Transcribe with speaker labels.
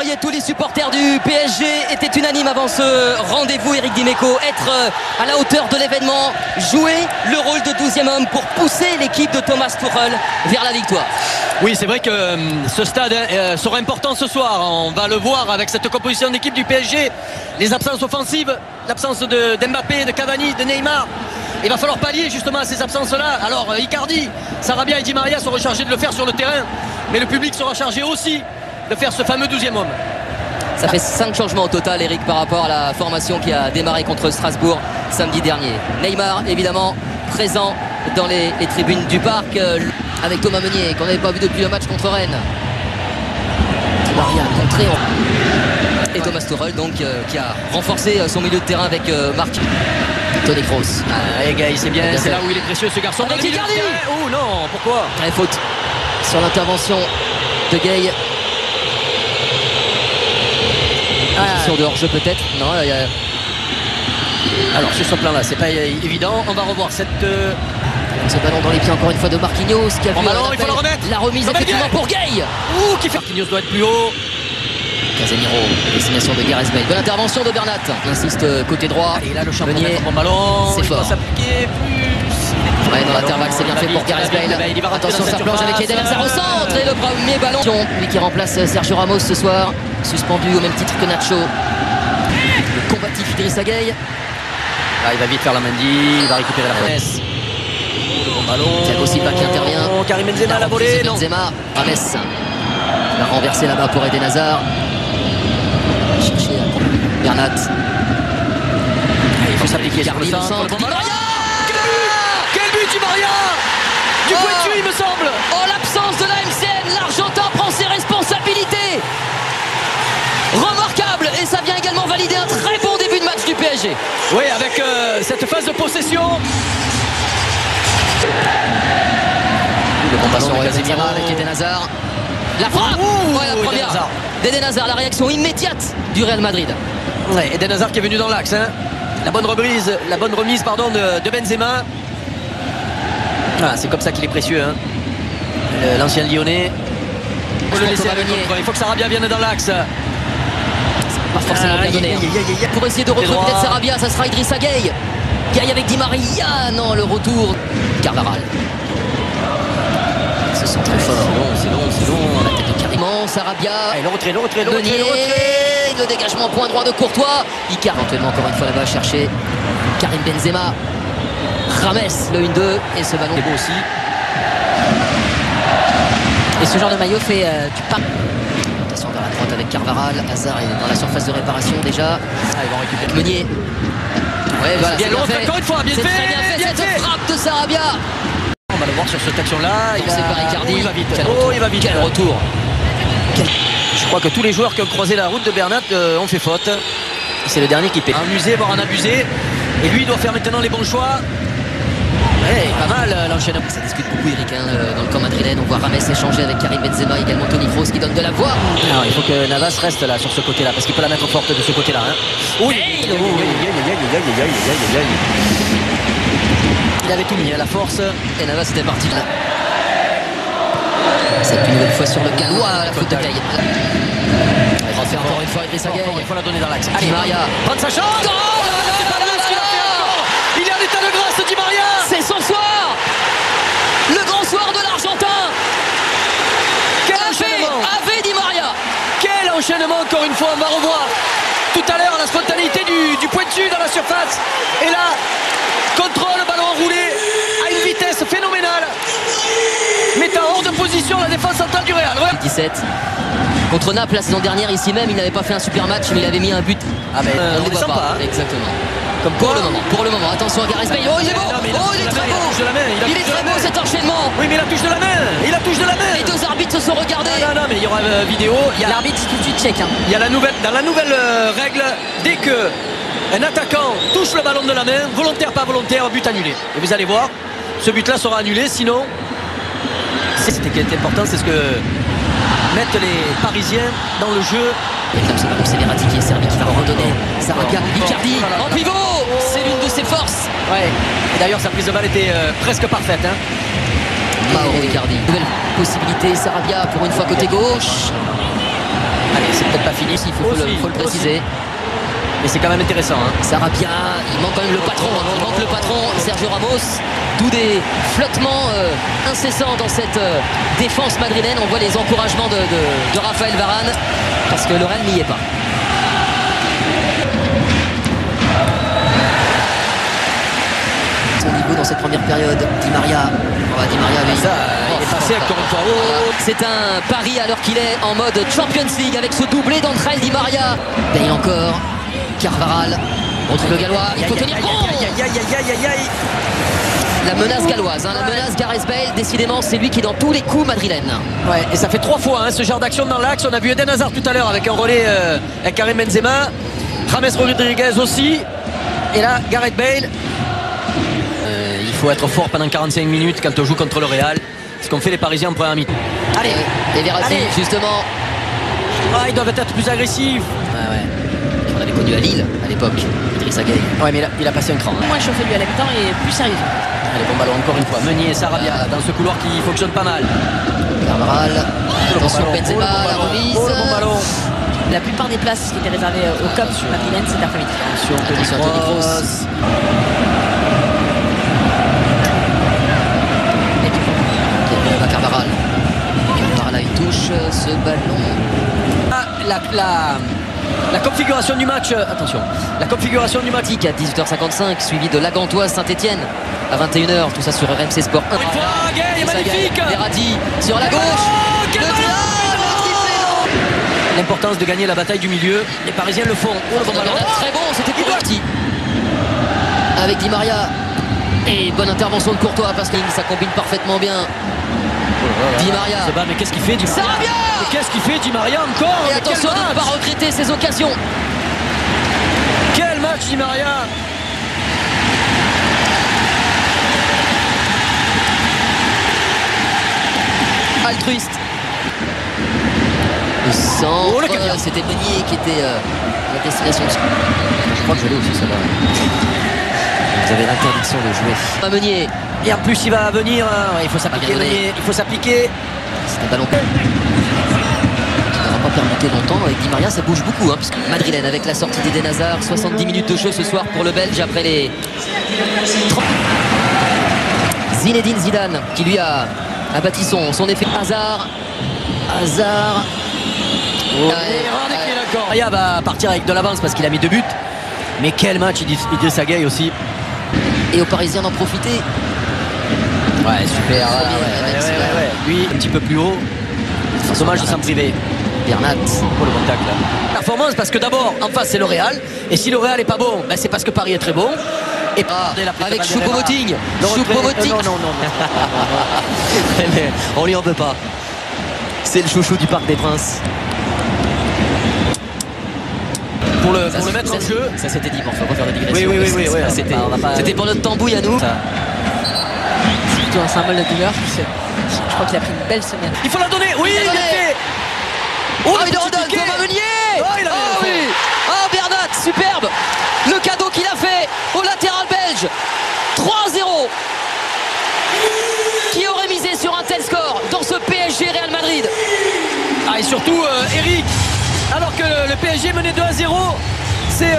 Speaker 1: Marseille et tous les supporters du PSG étaient unanimes avant ce rendez-vous. Eric Dimeco, être à la hauteur de l'événement, jouer le rôle de 12e homme pour pousser l'équipe de Thomas Tuchel vers la victoire.
Speaker 2: Oui, c'est vrai que ce stade sera important ce soir. On va le voir avec cette composition d'équipe du PSG. Les absences offensives, l'absence d'Mbappé, de Cavani, de Neymar. Il va falloir pallier justement à ces absences-là. Alors Icardi, Sarabia et Di Maria seront chargés de le faire sur le terrain. Mais le public sera chargé aussi de faire ce fameux 12e homme.
Speaker 1: Ça fait 5 changements au total, Eric, par rapport à la formation qui a démarré contre Strasbourg samedi dernier. Neymar, évidemment, présent dans les tribunes du parc, avec Thomas Meunier, qu'on n'avait pas vu depuis le match contre Rennes. Di Maria contré et Thomas Tuchel, donc, qui a renforcé son milieu de terrain avec Marc. Toni Kroos.
Speaker 2: C'est bien, c'est là où il est précieux ce garçon.
Speaker 1: Avec Icardi.
Speaker 2: Oh non, pourquoi?
Speaker 1: Très faute sur l'intervention de Gueye. Sur de hors-jeu peut-être. Non, il y a...
Speaker 2: Alors sur ce plan-là, c'est pas évident. On va revoir cette...
Speaker 1: Ce ballon dans les pieds encore une fois de Marquinhos qui a vu
Speaker 2: ballon, il faut le remettre.
Speaker 1: La remise effectivement pour Gueye.
Speaker 2: Qui fait Marquinhos doit être plus haut.
Speaker 1: Casemiro, destination de Gareth Bale. Bonne intervention de Bernat. Il insiste côté droit.
Speaker 2: Et là le champion avec un bon ballon.
Speaker 1: C'est fort.
Speaker 2: Il va s'appliquer plus.
Speaker 1: Ouais, dans l'intervalle, c'est bien fait pour Gareth Bale. Attention, ça plonge avec Eden Hazard au centre. Et le premier ballon. Lui qui remplace Sergio Ramos ce soir. Suspendu au même titre que Nacho. Le combatif Idrissa Gueye.
Speaker 2: Là, il va vite faire la Mendy. Il va récupérer la presse. Bon ballon.
Speaker 1: Thiago Silva qui intervient.
Speaker 2: Karim Benzema la volée.
Speaker 1: Benzema. Rames. Il va renverser là-bas pour Eden Hazard. Chercher Bernat.
Speaker 2: Il faut s'appliquer sur le centre. Quel but Di Maria du Pointu, il me semble.
Speaker 1: En l'absence de la MCN, l'Argentin prend ses responsabilités. Remarquable, et ça vient également valider un très bon début de match du PSG.
Speaker 2: Oui, avec cette phase de possession.
Speaker 1: Le bon ballon de Casemiro avec Eden Hazard. La frappe. La première d'Eden Hazard, la réaction immédiate du Real Madrid.
Speaker 2: Ouais, Eden Hazard qui est venu dans l'axe. Hein. La bonne remise de Benzema. Ah, c'est comme ça qu'il est précieux. Hein. L'ancien Lyonnais. Faut le laisser avec contrôle. Il faut que Sarabia vienne dans l'axe.
Speaker 1: Pas forcément bien donné. Pour essayer de retrouver peut-être Sarabia, ça sera Idrissa Gueye. Gueye avec Di Maria. Non, le retour. Carvajal. Ils se sont très forts.
Speaker 2: C'est long.
Speaker 1: La tête de Cariment, Sarabia.
Speaker 2: Et le retrait.
Speaker 1: Le dégagement point droit de Courtois. Icar éventuellement encore une fois là-bas chercher Karim Benzema. Rames, le 1-2. Et ce ballon est beau aussi. Et ce genre de maillot fait du pas. Attention vers la droite avec Carvajal. Hazard est dans la surface de réparation déjà.
Speaker 2: Ils vont récupérer
Speaker 1: Meunier. Ouais, voilà,
Speaker 2: bien fait. Encore une fois, bien fait.
Speaker 1: Très bien fait cette frappe de Sarabia.
Speaker 2: On va le voir sur cette action-là.
Speaker 1: C'est par Icardi.
Speaker 2: Il va vite.
Speaker 1: Il va vite. Quel retour.
Speaker 2: Je crois que tous les joueurs qui ont croisé la route de Bernat ont fait faute.
Speaker 1: C'est le dernier qui paie.
Speaker 2: En user, voire en abuser. Et lui, il doit faire maintenant les bons choix. Ouais, pas mal l'enchaînement.
Speaker 1: Ça discute beaucoup, Eric, dans le camp madrilène. On voit Rames échanger avec Karim Benzema, également Toni Kroos qui donne de la voix.
Speaker 2: Alors, il faut que Navas reste là sur ce côté-là, parce qu'il peut la mettre forte de ce côté-là. Hein. Oui. Il avait tout mis à la force.
Speaker 1: Et Navas était parti là. C'est une nouvelle fois sur le gallois, la faute de Gueye. Il va faire encore une fois Idrissa Gueye.
Speaker 2: Il faut la donner dans l'axe.
Speaker 1: Di Maria.
Speaker 2: Prendre sa chance. Il est en état de grâce, Di Maria.
Speaker 1: C'est son soir. Le grand soir de l'Argentin. Ave Di Maria.
Speaker 2: Quel enchaînement encore une fois. On va revoir tout à l'heure la spontanéité du Pointu dans la surface. Et là, contrôle, ballon enroulé à une vitesse phénoménale, mettant hors de position la défense centrale du Real.
Speaker 1: 17 contre Naples la saison dernière, ici même il n'avait pas fait un super match mais il avait mis un but.
Speaker 2: On ne descend pas.
Speaker 1: Exactement. Comme pour le moment, attention à Gareth Bale. Oh, il est beau. Il est très beau. Il est très beau cet enchaînement.
Speaker 2: Oui, mais il la touche de la main.
Speaker 1: Les deux arbitres se sont regardés.
Speaker 2: Non, mais il y aura vidéo.
Speaker 1: L'arbitre tout de suite check.
Speaker 2: Il y a dans la nouvelle règle, dès que un attaquant touche le ballon de la main, volontaire, pas volontaire, but annulé. Et vous allez voir, ce but-là sera annulé, sinon, c'était qui est important, c'est ce que mettent les Parisiens dans le jeu.
Speaker 1: Et comme ce ballon, c'est Verratti qui est servi, qui va redonner. Sarabia, Icardi, en pivot, c'est l'une de ses forces.
Speaker 2: Ouais. Et d'ailleurs, sa prise de balle était presque parfaite. Hein.
Speaker 1: Mauro Icardi. Nouvelle possibilité, Sarabia pour une fois côté gauche.
Speaker 2: Allez, c'est peut-être pas fini.
Speaker 1: Il faut le préciser.
Speaker 2: Mais c'est quand même intéressant.
Speaker 1: Sarabia, il manque quand même le patron. Il manque le patron, Sergio Ramos. D'où des flottements incessants dans cette défense madrilène. On voit les encouragements de Raphaël Varane parce que le Real n'y est pas. Son niveau dans cette première période, Di Maria. Di Maria,
Speaker 2: il est passé encore une fois.
Speaker 1: C'est un pari alors qu'il est en mode Champions League avec ce doublé d'André Di Maria. Bale encore. Carvaral, on trouve le gallois, il faut tenir compte. La menace galloise, la menace Gareth Bale, décidément c'est lui qui est dans tous les coups madrilènes.
Speaker 2: Ouais, et ça fait 3 fois ce genre d'action dans l'axe. On a vu Eden Hazard tout à l'heure avec un relais avec Karim Benzema, James Rodriguez aussi, et là Gareth Bale. Il faut être fort pendant 45 minutes quand on joue contre le Real, ce qu'ont fait les Parisiens en première mi-temps.
Speaker 1: Allez, et Verratti justement.
Speaker 2: Ils doivent être plus agressifs.
Speaker 1: On avait connu à Lille à l'époque, Idrissa Gueye.
Speaker 2: Ouais, mais il a passé un cran.
Speaker 3: Moins chauffé lui à l'habitant et plus sérieux.
Speaker 2: Allez, bon ballon encore une fois. Meunier et Sarabia dans ce couloir qui fonctionne pas mal.
Speaker 1: Carvaral, attention Benzema, la remise.
Speaker 2: Bon ballon.
Speaker 3: La plupart des places qui étaient réservées au COP madrilène cet après-midi.
Speaker 1: Attention Toni Kroos. Carvaral. Carvaral a une touche, ce ballon.
Speaker 2: La configuration du match, attention, la configuration du match
Speaker 1: à 18h55, suivi de la Gantoise Saint-Etienne à 21h, tout ça sur RMC Sport 1.
Speaker 2: Gueye, magnifique.
Speaker 1: Verratti sur la gauche.
Speaker 2: L'importance de gagner la bataille du milieu, les Parisiens le font.
Speaker 1: Très bon, c'était pour Verratti. Avec Di Maria. Et bonne intervention de Courtois parce que ça combine parfaitement bien. Di Maria.
Speaker 2: Mais qu'est-ce qu'il fait Di Maria?
Speaker 1: Sarabia.
Speaker 2: Qu'est-ce qu'il fait Di Maria encore?
Speaker 1: Et attention de ne pas regretter ses occasions.
Speaker 2: Quel match Di Maria.
Speaker 1: Altruiste. Le centre, c'était Meunier qui était la destination. Je crois que je l'ai aussi, ça va. Vous avez l'interdiction de jouer. Meunier.
Speaker 2: Et en plus il va venir, il faut s'appliquer. Il faut s'appliquer.
Speaker 1: C'est un ballon qui n'aura pas permuté longtemps. Avec Di Maria ça bouge beaucoup puisque madrilène avec la sortie d'Eden Hazard. 70 minutes de jeu ce soir pour le Belge après les 30. Zinedine Zidane qui lui a bâti son effet. Hazard.
Speaker 2: Maria va partir avec de l'avance parce qu'il a mis 2 buts. Mais quel match Idrissa Gueye aussi.
Speaker 1: Et aux Parisiens d'en profiter.
Speaker 2: Ouais, super. Lui, un petit peu plus haut. C'est dommage de s'en priver.
Speaker 1: Bernat.
Speaker 2: Pour le contact là. Performance parce que d'abord, en face, c'est le Real. Et si le Real est pas bon, c'est parce que Paris est très bon. Et
Speaker 1: avec Choupo-Moting.
Speaker 2: Non.
Speaker 1: Mais on lui en veut pas. C'est le chouchou du Parc des Princes.
Speaker 2: Pour le mettre en jeu.
Speaker 1: Ça c'était dit, bon, faut pas faire de digression.
Speaker 2: Oui.
Speaker 1: C'était pour notre tambouille à nous.
Speaker 3: C'est plutôt un symbole de douleur. Je crois qu'il a pris une belle semaine.
Speaker 2: Il faut la donner. Oui, il l'a fait.
Speaker 1: Il le redonne, Thomas Meunier. Oui. Bernat, superbe. Le cadeau qu'il a fait au latéral belge. 3-0. Qui aurait misé sur un tel score dans ce PSG Real Madrid?
Speaker 2: Et surtout Eric, alors que le PSG menait 2-0, c'est